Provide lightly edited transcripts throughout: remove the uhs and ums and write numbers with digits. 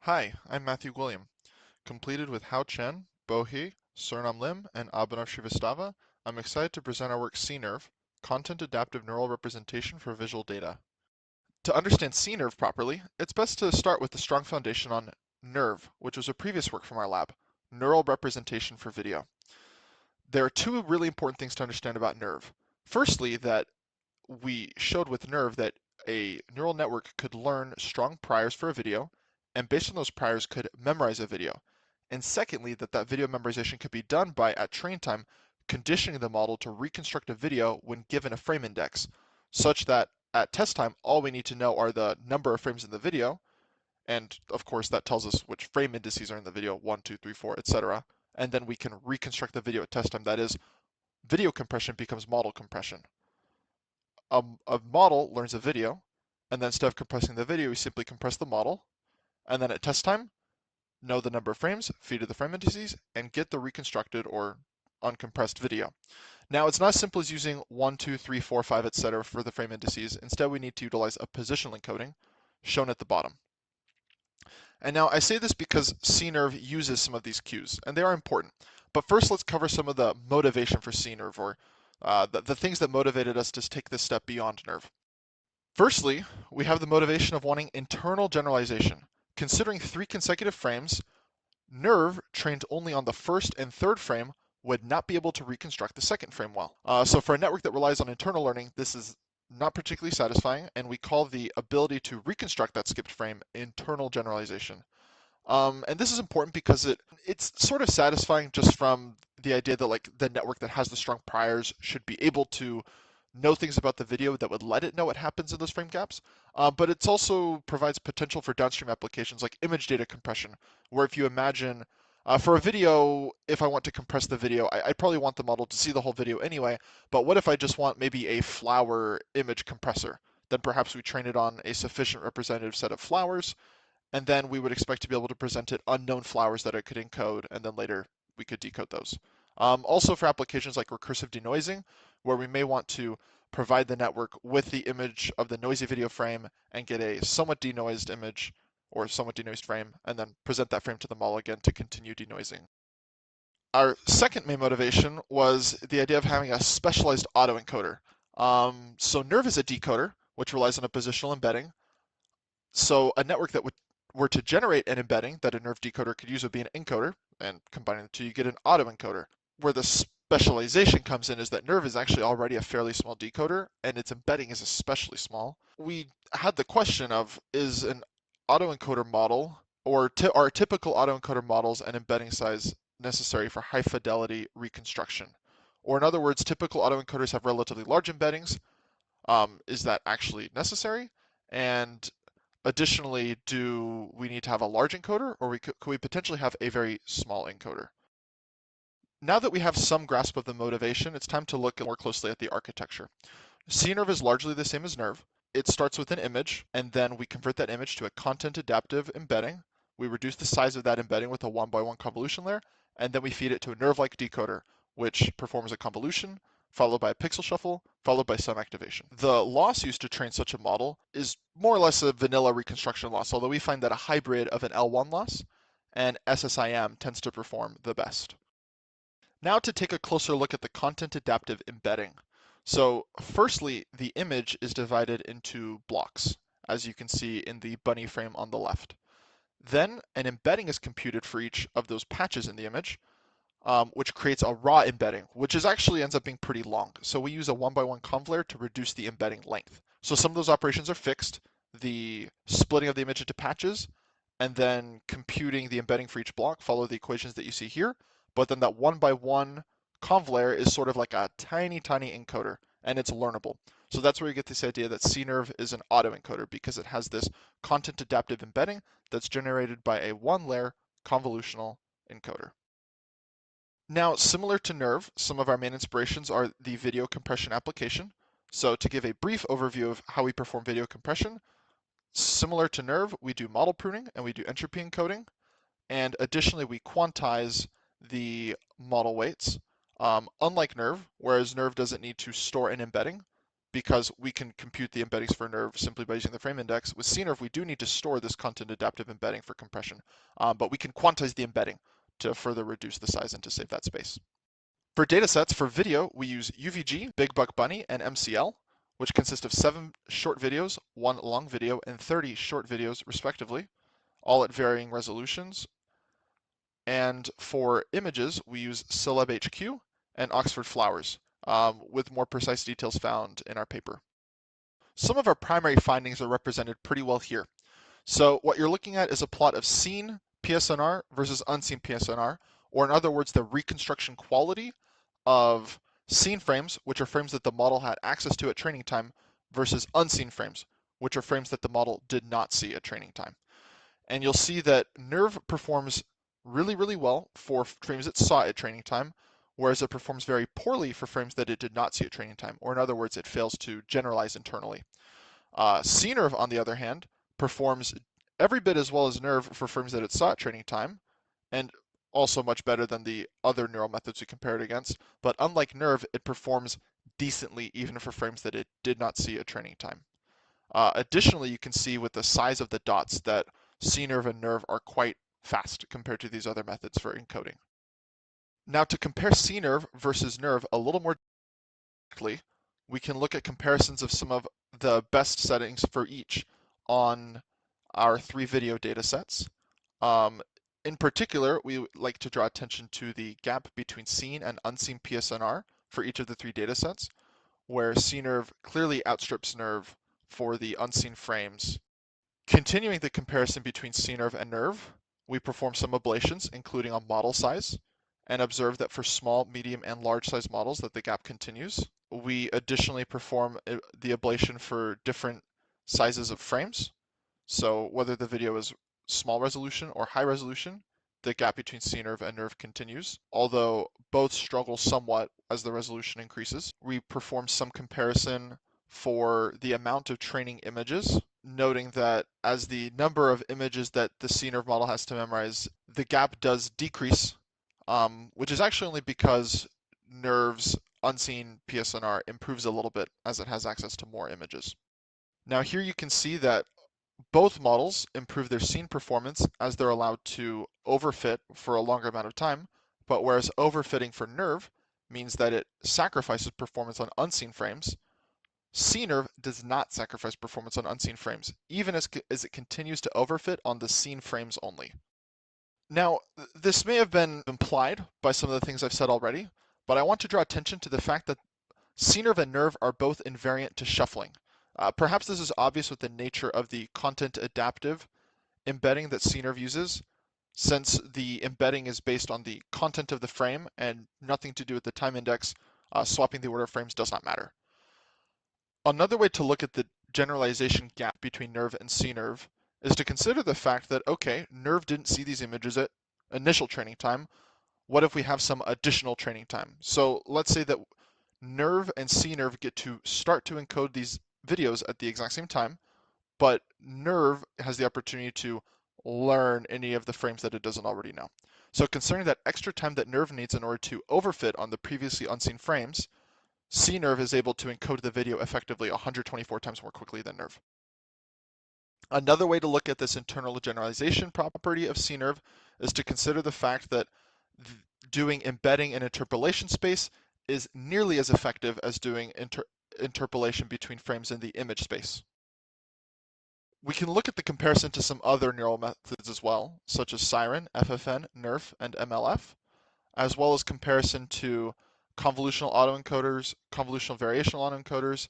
Hi, I'm Matthew William. Completed with Hao Chen, Bo He, Surnam Lim, and Abhinav Srivastava, I'm excited to present our work CNERV, Content Adaptive Neural Representation for Visual Data. To understand CNERV properly, it's best to start with the strong foundation on NERV, which was a previous work from our lab, Neural Representation for Video. There are two really important things to understand about NERV. Firstly, that we showed with NERV that a neural network could learn strong priors for a video, and based on those priors could memorize a video. And secondly, that video memorization could be done by, at train time, conditioning the model to reconstruct a video when given a frame index, such that at test time, all we need to know are the number of frames in the video, and of course that tells us which frame indices are in the video, 1, 2, 3, 4, etc. And then we can reconstruct the video at test time. That is, video compression becomes model compression. A model learns a video, and then instead of compressing the video, we simply compress the model, and then at test time, know the number of frames, feed it the frame indices, and get the reconstructed or uncompressed video. Now, it's not as simple as using 1, 2, 3, 4, 5, etc. for the frame indices. Instead, we need to utilize a positional encoding, shown at the bottom. And now I say this because CNERV uses some of these cues, and they are important. But first, let's cover some of the motivation for CNERV, or the things that motivated us to take this step beyond NERV. Firstly, we have the motivation of wanting internal generalization. Considering 3 consecutive frames, NERV trained only on the first and third frame would not be able to reconstruct the second frame well. So for a network that relies on internal learning, this is not particularly satisfying, and we call the ability to reconstruct that skipped frame internal generalization. And this is important because it's sort of satisfying just from the idea that like the network that has the strong priors should be able to know things about the video that would let it know what happens in those frame gaps. But it also provides potential for downstream applications like image data compression, where if you imagine for a video, if I want to compress the video, I probably want the model to see the whole video anyway, but what if I just want maybe a flower image compressor? Then perhaps we train it on a sufficient representative set of flowers, and then we would expect to be able to present it unknown flowers that it could encode, and then later we could decode those. Also for applications like recursive denoising, where we may want to provide the network with the image of the noisy video frame and get a somewhat denoised image or somewhat denoised frame, and then present that frame to the model again to continue denoising. Our second main motivation was the idea of having a specialized autoencoder. So NERV is a decoder, which relies on a positional embedding. So a network that were to generate an embedding that a NERV decoder could use would be an encoder, and combining the two, you get an autoencoder. Where the specialization comes in is that NERV is actually already a fairly small decoder, and its embedding is especially small. We had the question of, is an autoencoder model, or are typical autoencoder models and embedding size necessary for high fidelity reconstruction? Or in other words, typical autoencoders have relatively large embeddings. Is that actually necessary? And additionally, do we need to have a large encoder, or could we potentially have a very small encoder? Now that we have some grasp of the motivation, it's time to look more closely at the architecture. CNERV is largely the same as NERV. It starts with an image, and then we convert that image to a content adaptive embedding. We reduce the size of that embedding with a 1x1 convolution layer, and then we feed it to a NERV-like decoder, which performs a convolution, followed by a pixel shuffle, followed by some activation. The loss used to train such a model is more or less a vanilla reconstruction loss, although we find that a hybrid of an L1 loss and SSIM tends to perform the best. Now to take a closer look at the content adaptive embedding. So firstly, the image is divided into blocks, as you can see in the bunny frame on the left. Then an embedding is computed for each of those patches in the image, which creates a raw embedding, which actually ends up being pretty long. So we use a 1x1 conv layer to reduce the embedding length. So some of those operations are fixed, the splitting of the image into patches, and then computing the embedding for each block, follow the equations that you see here. But then that 1x1 conv layer is sort of like a tiny, tiny encoder, and it's learnable. So that's where you get this idea that CNERV is an autoencoder, because it has this content adaptive embedding that's generated by a one-layer convolutional encoder. Now, similar to NERV, some of our main inspirations are the video compression application. So to give a brief overview of how we perform video compression, similar to NERV, we do model pruning and we do entropy encoding. And additionally, we quantize the model weights. Unlike NERV, whereas NERV doesn't need to store an embedding, because we can compute the embeddings for NERV simply by using the frame index. With CNERV, we do need to store this content adaptive embedding for compression, but we can quantize the embedding to further reduce the size and to save that space. For datasets for video, we use UVG, Big Buck Bunny, and MCL, which consist of 7 short videos, 1 long video, and 30 short videos respectively, all at varying resolutions. And for images, we use Celeb HQ and Oxford Flowers, with more precise details found in our paper. Some of our primary findings are represented pretty well here. So what you're looking at is a plot of seen PSNR versus unseen PSNR, or in other words, the reconstruction quality of seen frames, which are frames that the model had access to at training time, versus unseen frames, which are frames that the model did not see at training time. And you'll see that NERV performs really, really well for frames it saw at training time, whereas it performs very poorly for frames that it did not see at training time, or in other words, it fails to generalize internally. CNERV, on the other hand, performs every bit as well as NERV for frames that it saw at training time, and also much better than the other neural methods we compared against. But unlike NERV, it performs decently even for frames that it did not see at training time. Additionally, you can see with the size of the dots that CNERV and NERV are quite fast compared to these other methods for encoding. Now to compare CNERV versus NERV a little more directly, we can look at comparisons of some of the best settings for each on our 3 video data sets. In particular, we would like to draw attention to the gap between seen and unseen PSNR for each of the 3 data sets, where CNERV clearly outstrips NERV for the unseen frames. Continuing the comparison between CNERV and NERV, we perform some ablations, including on model size, and observe that for small, medium, and large size models that the gap continues. We additionally perform the ablation for different sizes of frames. So whether the video is small resolution or high resolution, the gap between CNERV and NERV continues, although both struggle somewhat as the resolution increases. We perform some comparison for the amount of training images, noting that as the number of images that the CNERV model has to memorize, the gap does decrease, which is actually only because NERV's unseen PSNR improves a little bit as it has access to more images. Now here you can see that both models improve their seen performance as they're allowed to overfit for a longer amount of time, but whereas overfitting for NERV means that it sacrifices performance on unseen frames, CNERV does not sacrifice performance on unseen frames, even as it continues to overfit on the seen frames only. Now, this may have been implied by some of the things I've said already, but I want to draw attention to the fact that CNERV and NERV are both invariant to shuffling. Perhaps this is obvious with the nature of the content adaptive embedding that CNERV uses, since the embedding is based on the content of the frame and nothing to do with the time index. Swapping the order of frames does not matter. Another way to look at the generalization gap between NERV and CNERV is to consider the fact that, okay, NERV didn't see these images at initial training time. What if we have some additional training time? So let's say that NERV and CNERV get to start to encode these videos at the exact same time, but NERV has the opportunity to learn any of the frames that it doesn't already know. So considering that extra time that NERV needs in order to overfit on the previously unseen frames, CNERV is able to encode the video effectively 124 times more quickly than NERV. Another way to look at this internal generalization property of CNERV is to consider the fact that doing embedding in interpolation space is nearly as effective as doing interpolation between frames in the image space. We can look at the comparison to some other neural methods as well, such as Siren, FFN, NERF, and MLF, as well as comparison to convolutional autoencoders, convolutional variational autoencoders,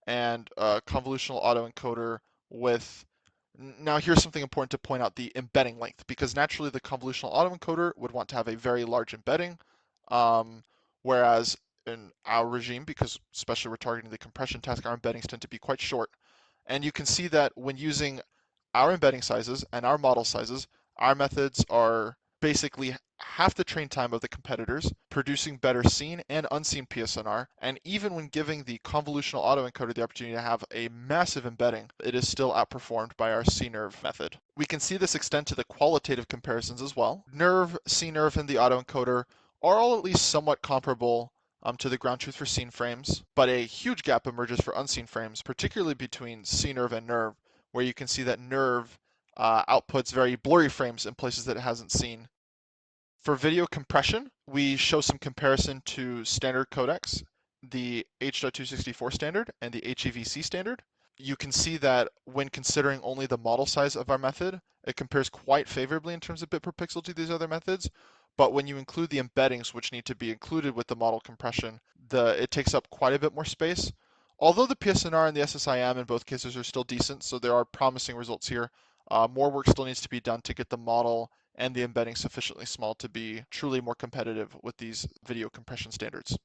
and convolutional autoencoder with. Now here's something important to point out, the embedding length, because naturally the convolutional autoencoder would want to have a very large embedding, whereas in our regime, because especially we're targeting the compression task, our embeddings tend to be quite short. And you can see that when using our embedding sizes and our model sizes, our methods are basically half the train time of the competitors, producing better seen and unseen PSNR, and even when giving the convolutional autoencoder the opportunity to have a massive embedding, it is still outperformed by our CNERV method. We can see this extend to the qualitative comparisons as well. NERV, CNERV, and the autoencoder are all at least somewhat comparable to the ground truth for seen frames, but a huge gap emerges for unseen frames, particularly between CNerv and NERV, where you can see that NERV outputs very blurry frames in places that it hasn't seen. For video compression, we show some comparison to standard codecs, the H.264 standard and the HEVC standard. You can see that when considering only the model size of our method, it compares quite favorably in terms of bit per pixel to these other methods. But when you include the embeddings, which need to be included with the model compression, it takes up quite a bit more space. Although the PSNR and the SSIM in both cases are still decent, so there are promising results here, more work still needs to be done to get the model and the embedding sufficiently small to be truly more competitive with these video compression standards.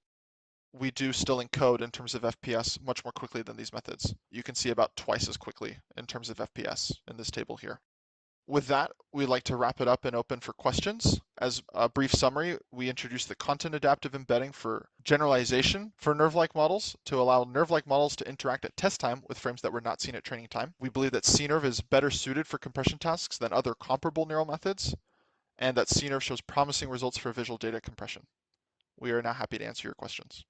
We do still encode in terms of FPS much more quickly than these methods. You can see about twice as quickly in terms of FPS in this table here. With that, we'd like to wrap it up and open for questions. As a brief summary, we introduced the content adaptive embedding for generalization for NERV-like models to allow NERV-like models to interact at test time with frames that were not seen at training time. We believe that CNERV is better suited for compression tasks than other comparable neural methods, and that CNERV shows promising results for visual data compression. We are now happy to answer your questions.